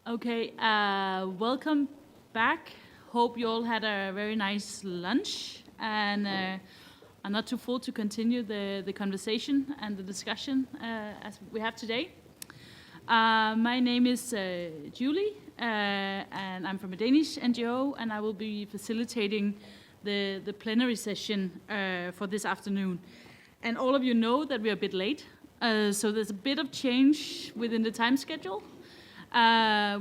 Okay, welcome back. Hope you all had a very nice lunch and are not too full to continue the conversation and the discussion as we have today. My name is Julie, and I'm from a Danish NGO, and I will be facilitating the plenary session for this afternoon. And all of you know that we are a bit late, so there's a bit of change within the time schedule.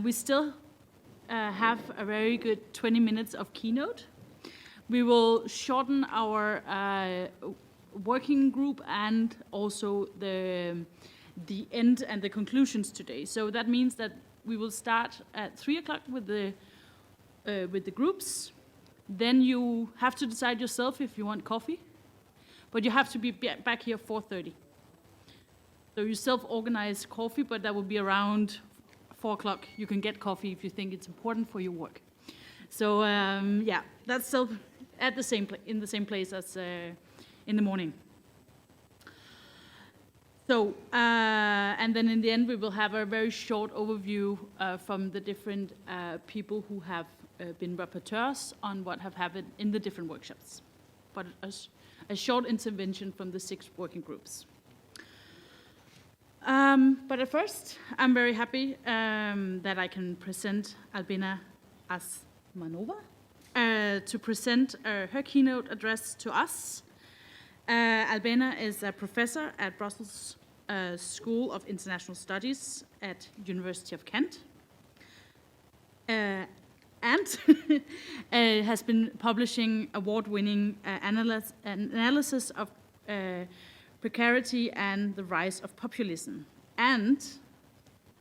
We still have a very good 20 minutes of keynote. We will shorten our working group and also the end and the conclusions today. So that means that we will start at 3 o'clock with the groups. Then you have to decide yourself if you want coffee, but you have to be back here 4:30. So you self-organize coffee, but that will be around 4 o'clock. You can get coffee if you think it's important for your work. So yeah, that's still at the same in the same place as in the morning. So and then in the end we will have a very short overview from the different people who have been rapporteurs on what have happened in the different workshops, but a short intervention from the 6 working groups. But at first, I'm very happy that I can present Albena Azmanova to present her keynote address to us. Albena is a professor at Brussels School of International Studies at University of Kent, and has been publishing award-winning analysis of Precarity and the rise of populism. And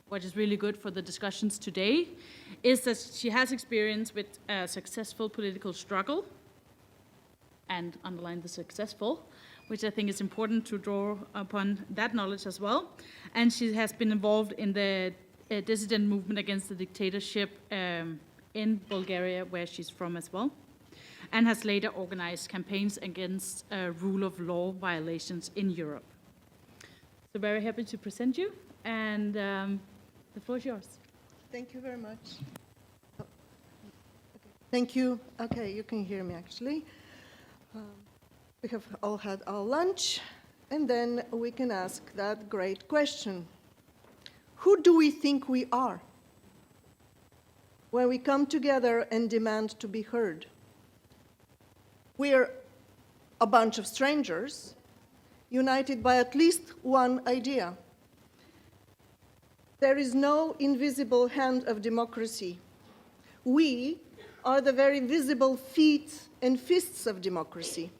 what is really good for the discussions today is that she has experience with a successful political struggle, and underline the successful, which I think is important to draw upon that knowledge as well. And she has been involved in the dissident movement against the dictatorship in Bulgaria, where she's from as well, and has later organized campaigns against rule of law violations in Europe. So very happy to present you, and the floor is yours. Thank you very much. Oh, okay. Thank you. Okay, you can hear me actually. We have all had our lunch, and then we can ask that great question. Who do we think we are when we come together and demand to be heard? We're a bunch of strangers united by at least one idea. There is no invisible hand of democracy. We are the very visible feet and fists of democracy.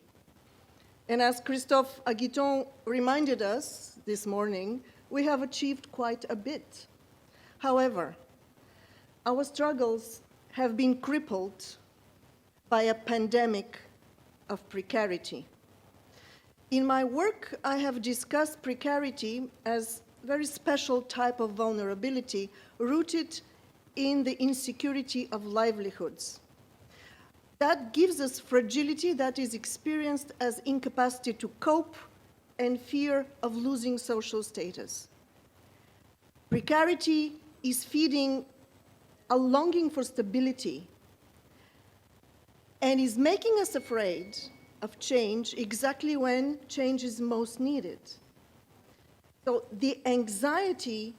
And as Christophe Aguiton reminded us this morning, we have achieved quite a bit. However, our struggles have been crippled by a pandemic of precarity. In my work, I have discussed precarity as a very special type of vulnerability rooted in the insecurity of livelihoods. That gives us fragility that is experienced as incapacity to cope and fear of losing social status. Precarity is feeding a longing for stability and is making us afraid of change exactly when change is most needed. So the anxiety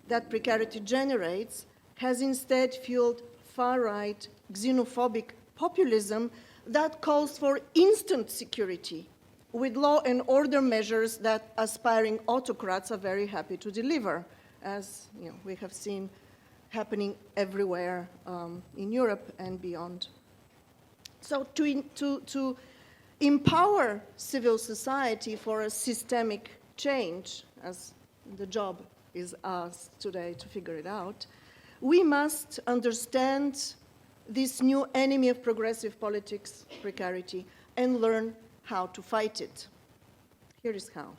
that precarity generates has instead fueled far-right, xenophobic populism that calls for instant security with law and order measures that aspiring autocrats are very happy to deliver, as we have seen happening everywhere in Europe and beyond. So to empower civil society for a systemic change, as the job is ours today to figure it out, we must understand this new enemy of progressive politics, precarity, and learn how to fight it. Here is how.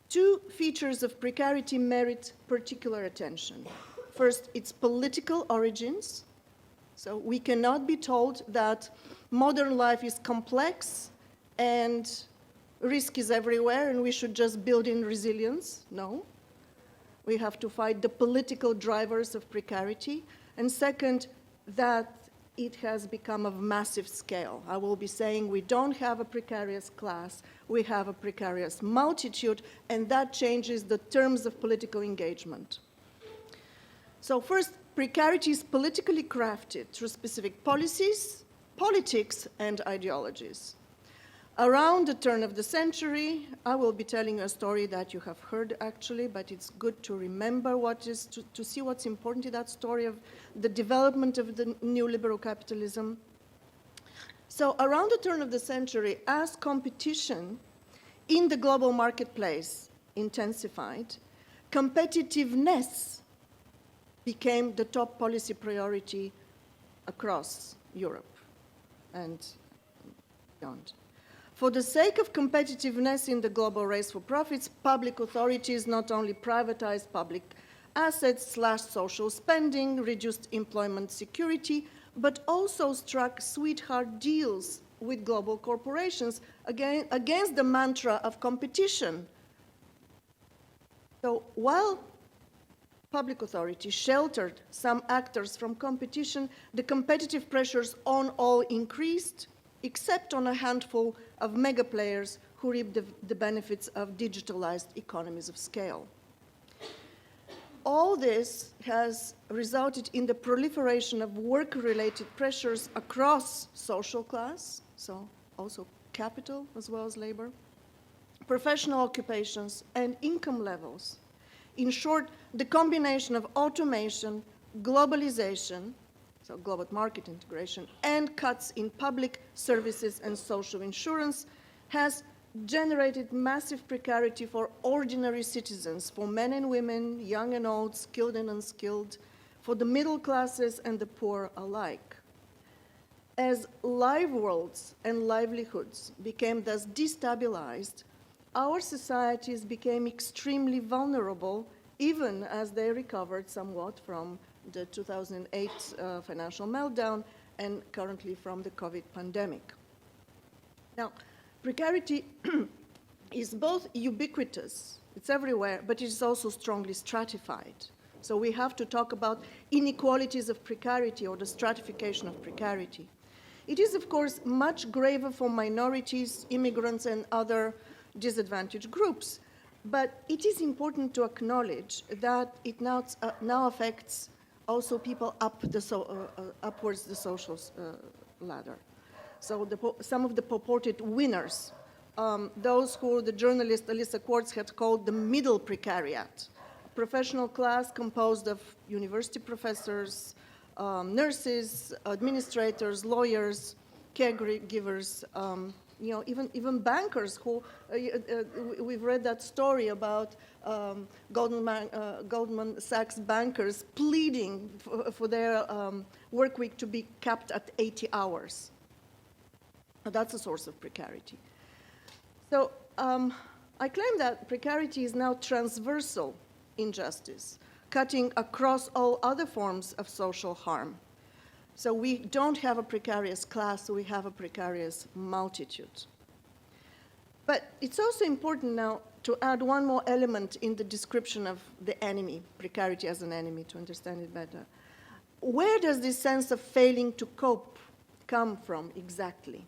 2 features of precarity merit particular attention. First, its political origins. So we cannot be told that modern life is complex and risk is everywhere and we should just build in resilience. No. we have to fight the political drivers of precarity. And second, that it has become of massive scale. I will be saying we don't have a precarious class, we have a precarious multitude, and that changes the terms of political engagement. So first, precarity is politically crafted through specific policies, politics, and ideologies. Around the turn of the century, I will be telling you a story that you have heard actually, but it's good to remember to see what's important in that story of the development of the neoliberal capitalism. So around the turn of the century, as competition in the global marketplace intensified, competitiveness became the top policy priority across Europe and beyond. For the sake of competitiveness in the global race for profits, public authorities not only privatized public assets, slashed social spending, reduced employment security, but also struck sweetheart deals with global corporations against the mantra of competition. So while public authorities sheltered some actors from competition, the competitive pressures on all increased, except on a handful of mega players who reap the benefits of digitalized economies of scale. All this has resulted in the proliferation of work-related pressures across social class, so also capital as well as labor, professional occupations, and income levels. In short, the combination of automation, globalization, so global market integration, and cuts in public services and social insurance has generated massive precarity for ordinary citizens, for men and women, young and old, skilled and unskilled, for the middle classes and the poor alike. As live worlds and livelihoods became thus destabilized, our societies became extremely vulnerable, even as they recovered somewhat from the 2008 financial meltdown and currently from the COVID pandemic. Now, precarity is both ubiquitous, it's everywhere, but it is also strongly stratified. So we have to talk about inequalities of precarity or the stratification of precarity. It is, of course, much graver for minorities, immigrants, and other disadvantaged groups, but it is important to acknowledge that it now affects also people upwards the social ladder. So some of the purported winners, those who the journalist Alyssa Quartz had called the middle precariat, a professional class composed of university professors, nurses, administrators, lawyers, caregivers, even bankers who, we've read that story about Goldman Sachs bankers pleading for their work week to be capped at 80 hours. That's a source of precarity. So I claim that precarity is now transversal injustice, cutting across all other forms of social harm. So we don't have a precarious class, we have a precarious multitude. But it's also important now to add one more element in the description of the enemy, precarity as an enemy, to understand it better. Where does this sense of failing to cope come from exactly?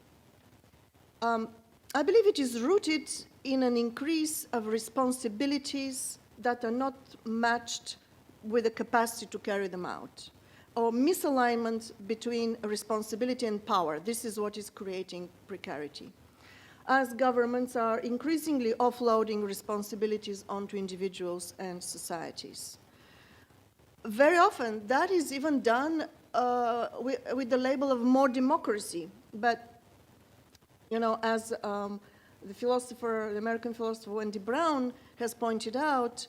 I believe it is rooted in an increase of responsibilities that are not matched with the capacity to carry them out, or misalignment between responsibility and power. This is what is creating precarity. As governments are increasingly offloading responsibilities onto individuals and societies. Very often, that is even done with the label of more democracy. But, as the American philosopher Wendy Brown has pointed out,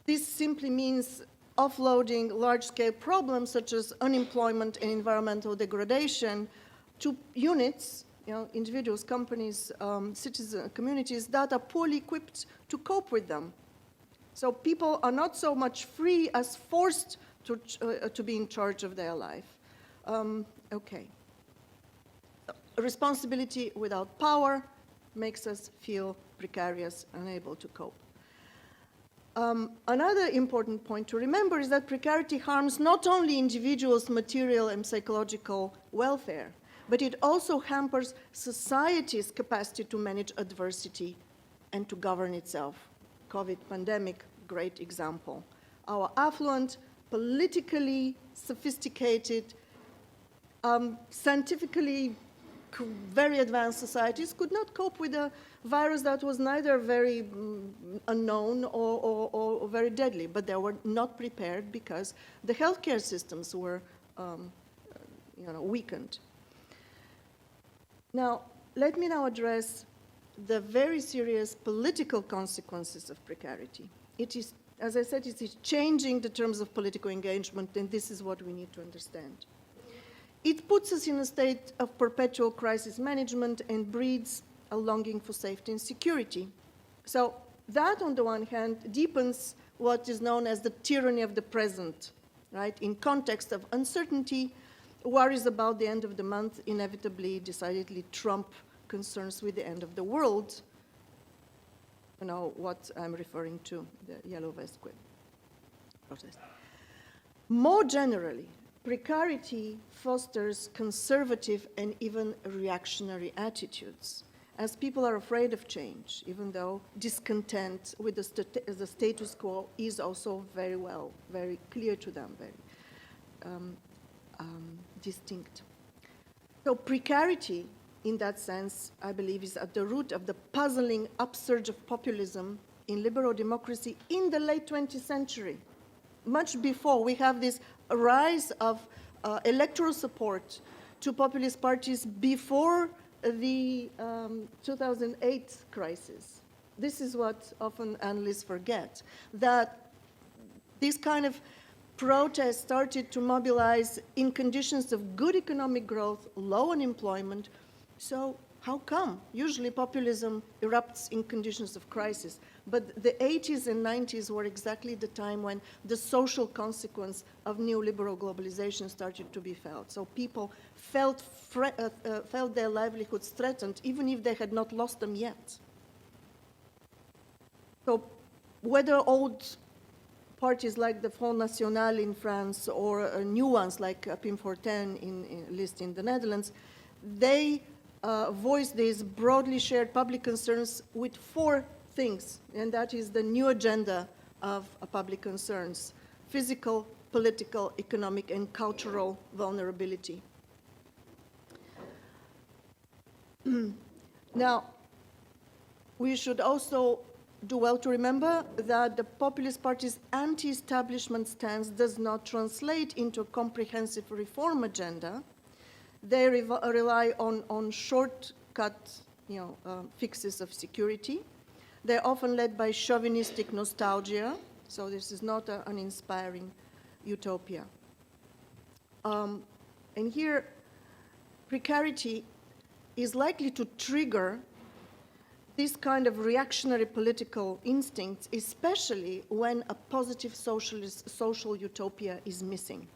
this simply means offloading large-scale problems such as unemployment and environmental degradation to units, individuals, companies, citizen communities that are poorly equipped to cope with them. So people are not so much free as forced to be in charge of their life. Okay. Responsibility without power makes us feel precarious, unable to cope. Another important point to remember is that precarity harms not only individuals' material and psychological welfare, but it also hampers society's capacity to manage adversity and to govern itself. COVID pandemic, great example. Our affluent, politically sophisticated, scientifically very advanced societies could not cope with a virus that was neither very unknown or very deadly, but they were not prepared because the healthcare systems were weakened. Now, let me now address the very serious political consequences of precarity. It is, as I said, it is changing the terms of political engagement, and this is what we need to understand. It puts us in a state of perpetual crisis management and breeds a longing for safety and security. So that, on the one hand, deepens what is known as the tyranny of the present, right? In context of uncertainty, worries about the end of the month inevitably, decidedly trump concerns with the end of the world. You know what I'm referring to, the Yellow Vest protest. More generally, precarity fosters conservative and even reactionary attitudes, as people are afraid of change, even though discontent with the status quo is also very clear to them, very distinct. So precarity, in that sense, I believe, is at the root of the puzzling upsurge of populism in liberal democracy in the late 20th century. Much before, we have this rise of electoral support to populist parties before the 2008 crisis. This is what often analysts forget, that this kind of protest started to mobilize in conditions of good economic growth, low unemployment. So how come? Usually populism erupts in conditions of crisis. But the 80s and 90s were exactly the time when the social consequence of neoliberal globalization started to be felt. So people felt their livelihoods threatened, even if they had not lost them yet. So whether old parties like the Front National in France or new ones like Pim Fortuyn in the Netherlands, they voiced these broadly shared public concerns with four things, and that is the new agenda of public concerns: physical, political, economic, and cultural vulnerability. Now, we should also do well to remember that the populist party's anti-establishment stance does not translate into a comprehensive reform agenda. They rely on shortcut fixes of security. They're often led by chauvinistic nostalgia, so this is not an inspiring utopia. And here, precarity is likely to trigger this kind of reactionary political instincts, especially when a positive social utopia is missing,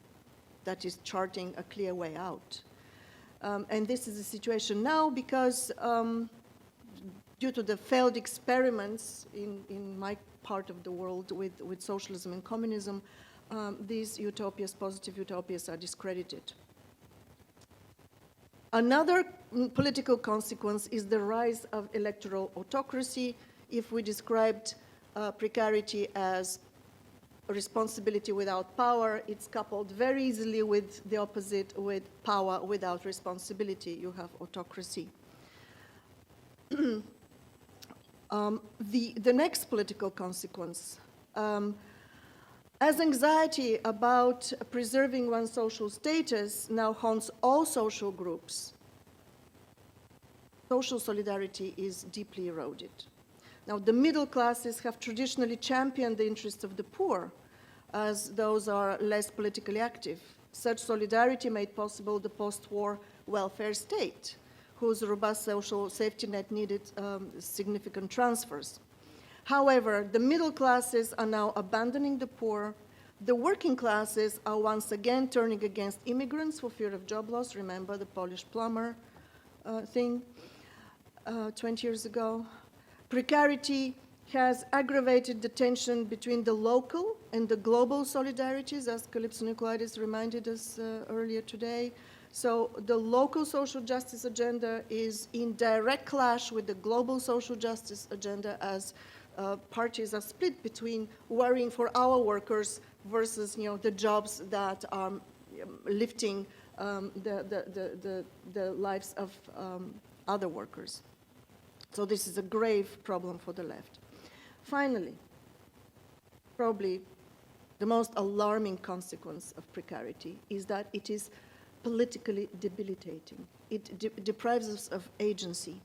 that is charting a clear way out. And this is the situation now because due to the failed experiments in my part of the world with socialism and communism, these utopias, positive utopias, are discredited. Another political consequence is the rise of electoral autocracy. If we described precarity as responsibility without power, it's coupled very easily with the opposite, with power without responsibility. You have autocracy. The next political consequence, as anxiety about preserving one's social status now haunts all social groups, social solidarity is deeply eroded. Now, the middle classes have traditionally championed the interests of the poor, as those are less politically active. Such solidarity made possible the post-war welfare state, whose robust social safety net needed significant transfers. However, the middle classes are now abandoning the poor. The working classes are once again turning against immigrants for fear of job loss. Remember the Polish plumber thing. 20 years ago. Precarity has aggravated the tension between the local and the global solidarities, as Calypso Nicolaides reminded us earlier today. So the local social justice agenda is in direct clash with the global social justice agenda, as parties are split between worrying for our workers versus, the jobs that are lifting the lives of other workers. So this is a grave problem for the left. Finally, probably the most alarming consequence of precarity is that it is politically debilitating. It deprives us of agency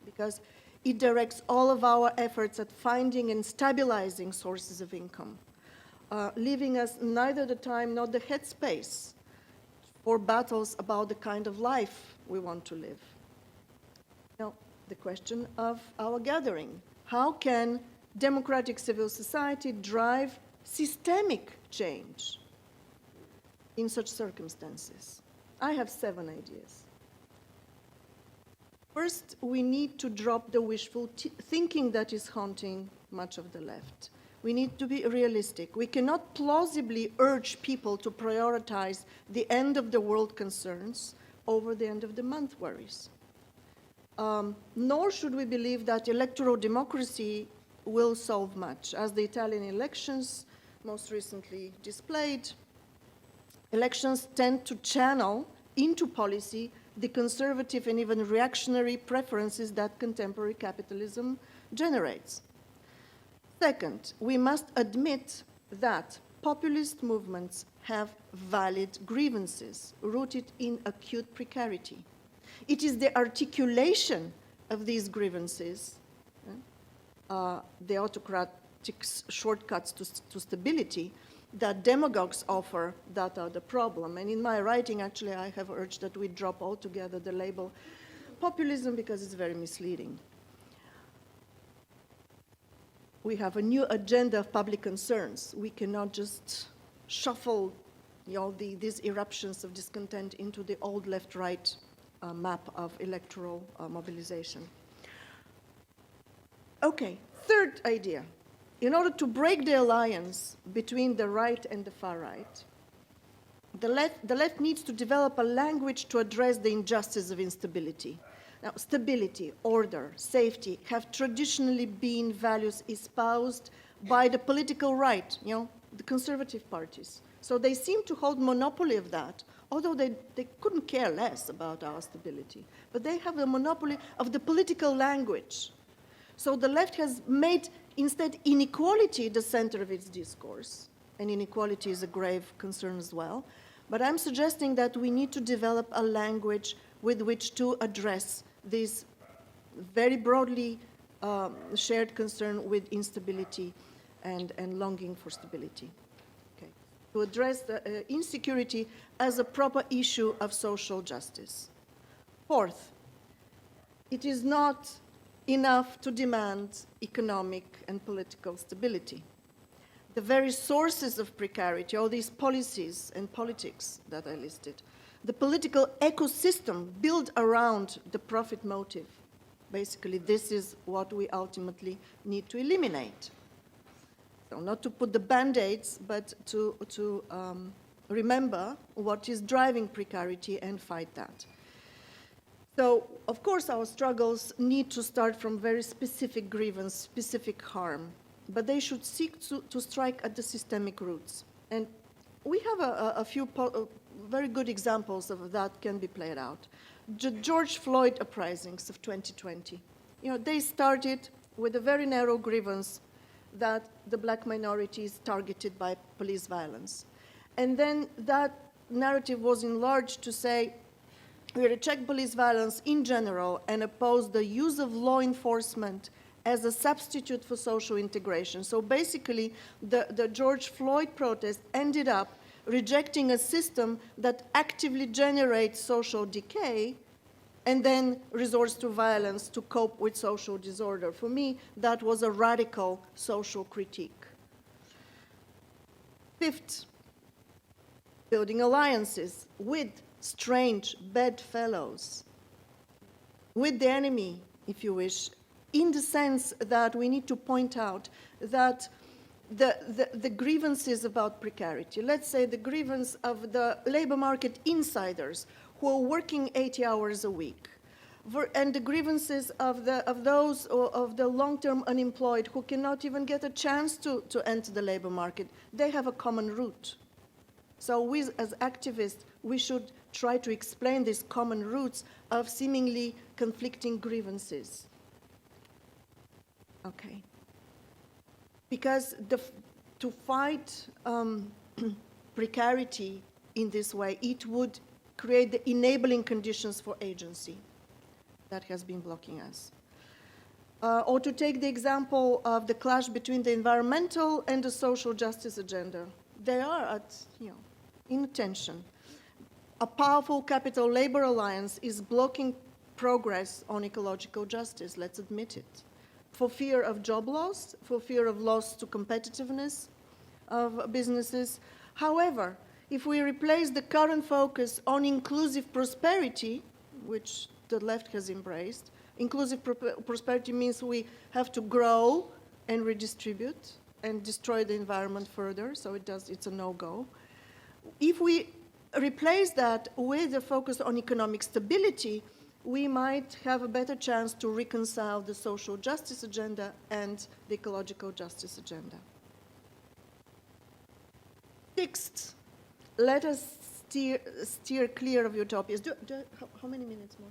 because it directs all of our efforts at finding and stabilizing sources of income, leaving us neither the time nor the headspace for battles about the kind of life we want to live. Now, the question of our gathering. How can democratic civil society drive systemic change in such circumstances? I have 7 ideas. First, we need to drop the wishful thinking that is haunting much of the left. We need to be realistic. We cannot plausibly urge people to prioritize the end of the world concerns over the end of the month worries. Nor should we believe that electoral democracy will solve much. As the Italian elections most recently displayed, elections tend to channel into policy the conservative and even reactionary preferences that contemporary capitalism generates. Second, we must admit that populist movements have valid grievances rooted in acute precarity. It is the articulation of these grievances, the autocratic shortcuts to stability, that demagogues offer that are the problem. And in my writing, actually, I have urged that we drop altogether the label populism because it's very misleading. We have a new agenda of public concerns. We cannot just shuffle these eruptions of discontent into the old left-right map of electoral mobilization. Okay, third idea. In order to break the alliance between the right and the far right, the left needs to develop a language to address the injustice of instability. Now, stability, order, safety have traditionally been values espoused by the political right, the conservative parties. So they seem to hold monopoly of that, although they couldn't care less about our stability. But they have the monopoly of the political language. So the left has made instead inequality the center of its discourse. And inequality is a grave concern as well. But I'm suggesting that we need to develop a language with which to address this very broadly shared concern with instability and longing for stability. Okay. To address the insecurity as a proper issue of social justice. Fourth, it is not enough to demand economic and political stability. The very sources of precarity, all these policies and politics that I listed, the political ecosystem built around the profit motive. Basically, this is what we ultimately need to eliminate. So not to put the band-aids, but to remember what is driving precarity and fight that. So, of course, our struggles need to start from very specific grievance, specific harm, but they should seek to strike at the systemic roots. And we have a few very good examples of that can be played out. George Floyd uprisings of 2020. They started with a very narrow grievance that the black minority is targeted by police violence. And then that narrative was enlarged to say, we reject police violence in general and oppose the use of law enforcement as a substitute for social integration. So basically, the George Floyd protest ended up rejecting a system that actively generates social decay and then resorts to violence to cope with social disorder. For me, that was a radical social critique. Fifth, building alliances with strange bedfellows, with the enemy, if you wish, in the sense that we need to point out that the grievances about precarity, let's say the grievance of the labor market insiders who are working 80 hours a week, and the grievances of the long-term unemployed who cannot even get a chance to enter the labor market, they have a common root. So we, as activists, we should try to explain these common roots of seemingly conflicting grievances. Okay. Because to fight precarity in this way, it would create the enabling conditions for agency that has been blocking us. Or to take the example of the clash between the environmental and the social justice agenda. They are in tension. A powerful capital labor alliance is blocking progress on ecological justice, let's admit it, for fear of job loss, for fear of loss to competitiveness of businesses. However, if we replace the current focus on inclusive prosperity, which the left has embraced, inclusive prosperity means we have to grow and redistribute and destroy the environment further, so it's a no-go. If we replace that with a focus on economic stability, we might have a better chance to reconcile the social justice agenda and the ecological justice agenda. Sixth, let us steer clear of utopias. How many minutes more?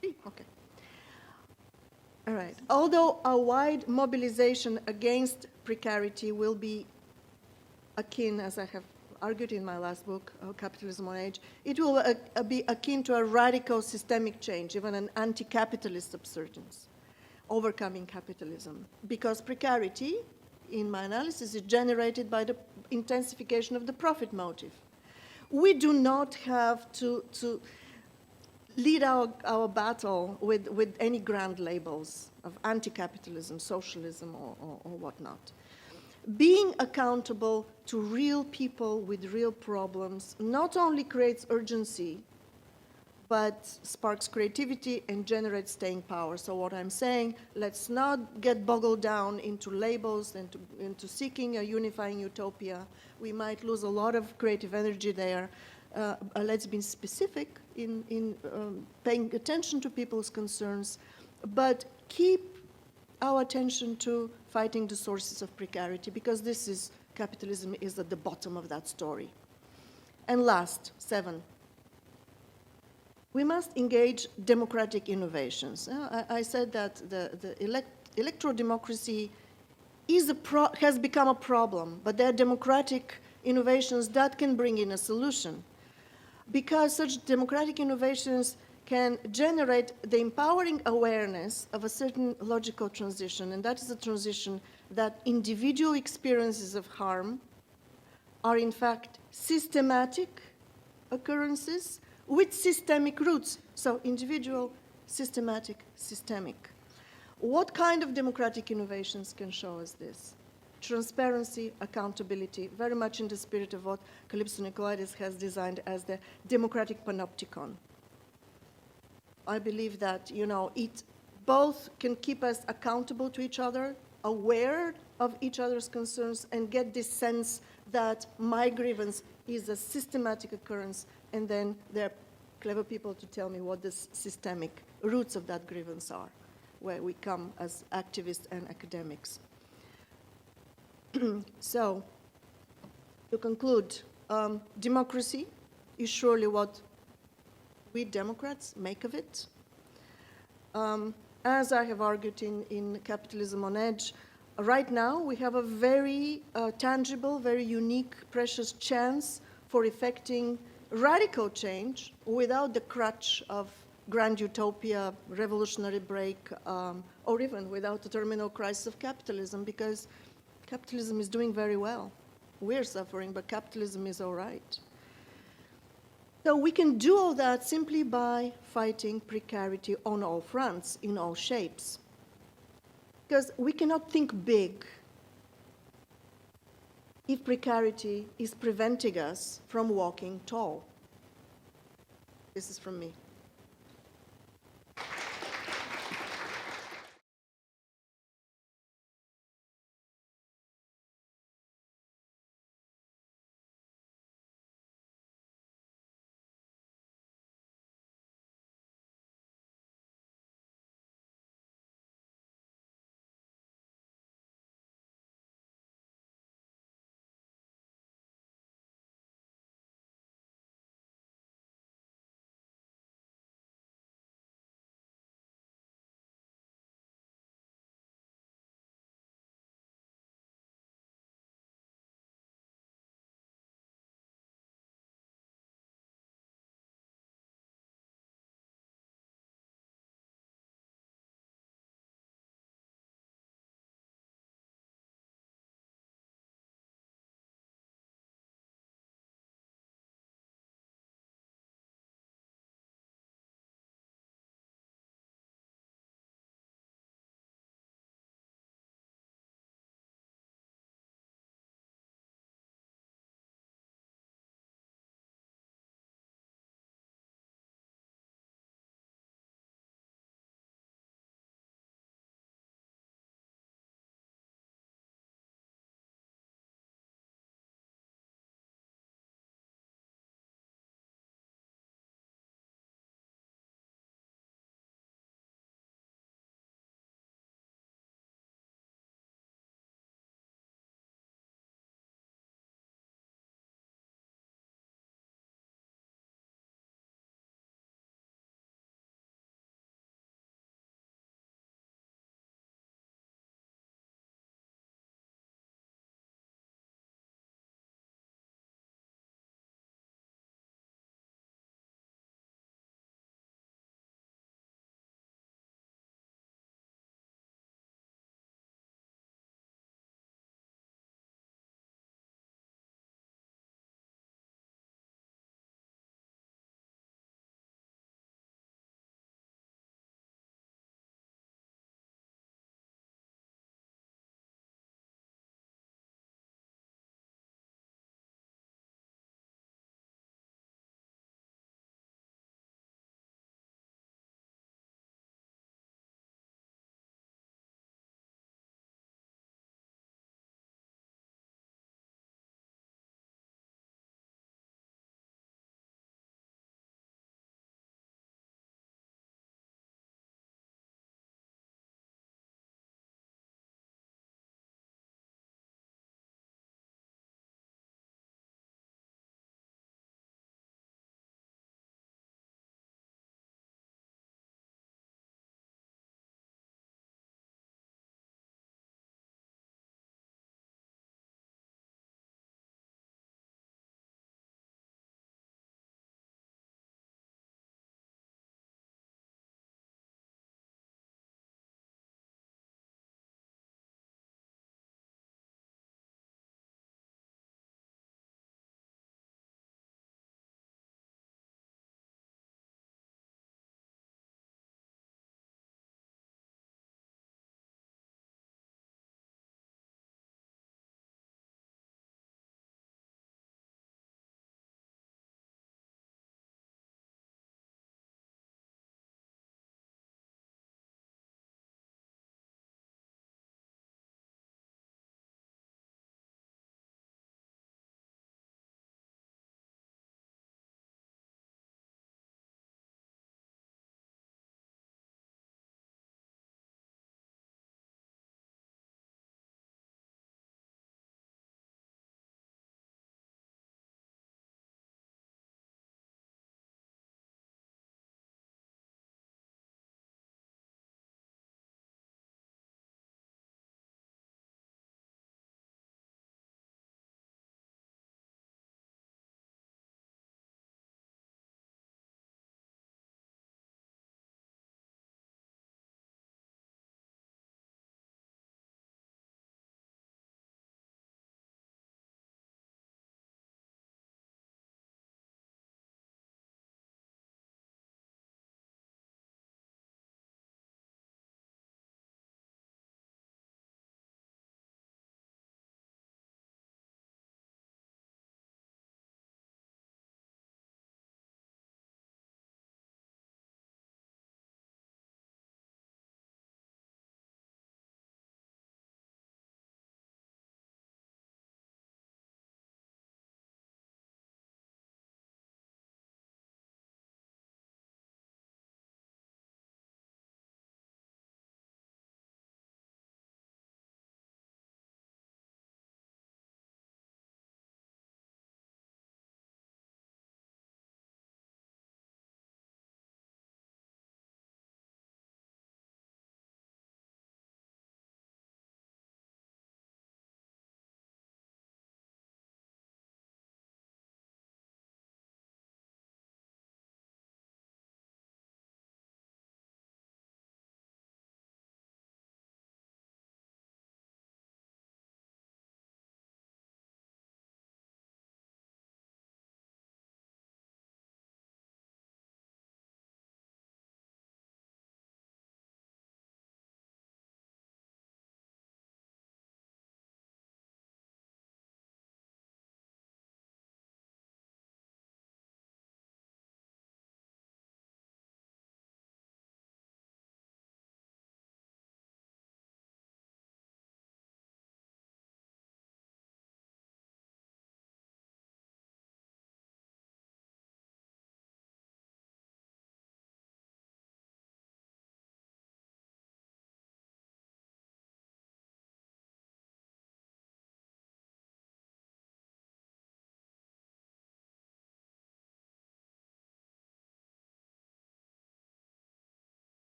3? Okay. All right. Although a wide mobilization against precarity will be akin, as I have argued in my last book, Capitalism on Age, it will be akin to a radical systemic change, even an anti-capitalist absurdance, overcoming capitalism. Because precarity, in my analysis, is generated by the intensification of the profit motive. We do not have to lead our battle with any grand labels of anti-capitalism, socialism, or whatnot. Being accountable to real people with real problems not only creates urgency, but sparks creativity and generates staying power. So what I'm saying, let's not get boggled down into labels and into seeking a unifying utopia. We might lose a lot of creative energy there. Let's be specific in paying attention to people's concerns, but keep our attention to fighting the sources of precarity, because capitalism is at the bottom of that story. And last, 7, we must engage democratic innovations. I said that the electoral democracy has become a problem, but there are democratic innovations that can bring in a solution, because such democratic innovations can generate the empowering awareness of a certain logical transition, and that is a transition that individual experiences of harm are in fact systematic occurrences with systemic roots. So individual, systematic, systemic. What kind of democratic innovations can show us this? Transparency, accountability, very much in the spirit of what Calypso Nicolaides has designed as the democratic panopticon. I believe that, it both can keep us accountable to each other, aware of each other's concerns, and get this sense that my grievance is a systematic occurrence, and then there are clever people to tell me what the systemic roots of that grievance are, where we come as activists and academics. So, to conclude, democracy is surely what we Democrats make of it. As I have argued in Capitalism on Edge, right now we have a very tangible, very unique, precious chance for effecting radical change without the crutch of grand utopia, revolutionary break, or even without the terminal crisis of capitalism, because capitalism is doing very well. We're suffering, but capitalism is all right. So we can do all that simply by fighting precarity on all fronts, in all shapes. Because we cannot think big if precarity is preventing us from walking tall. This is from me.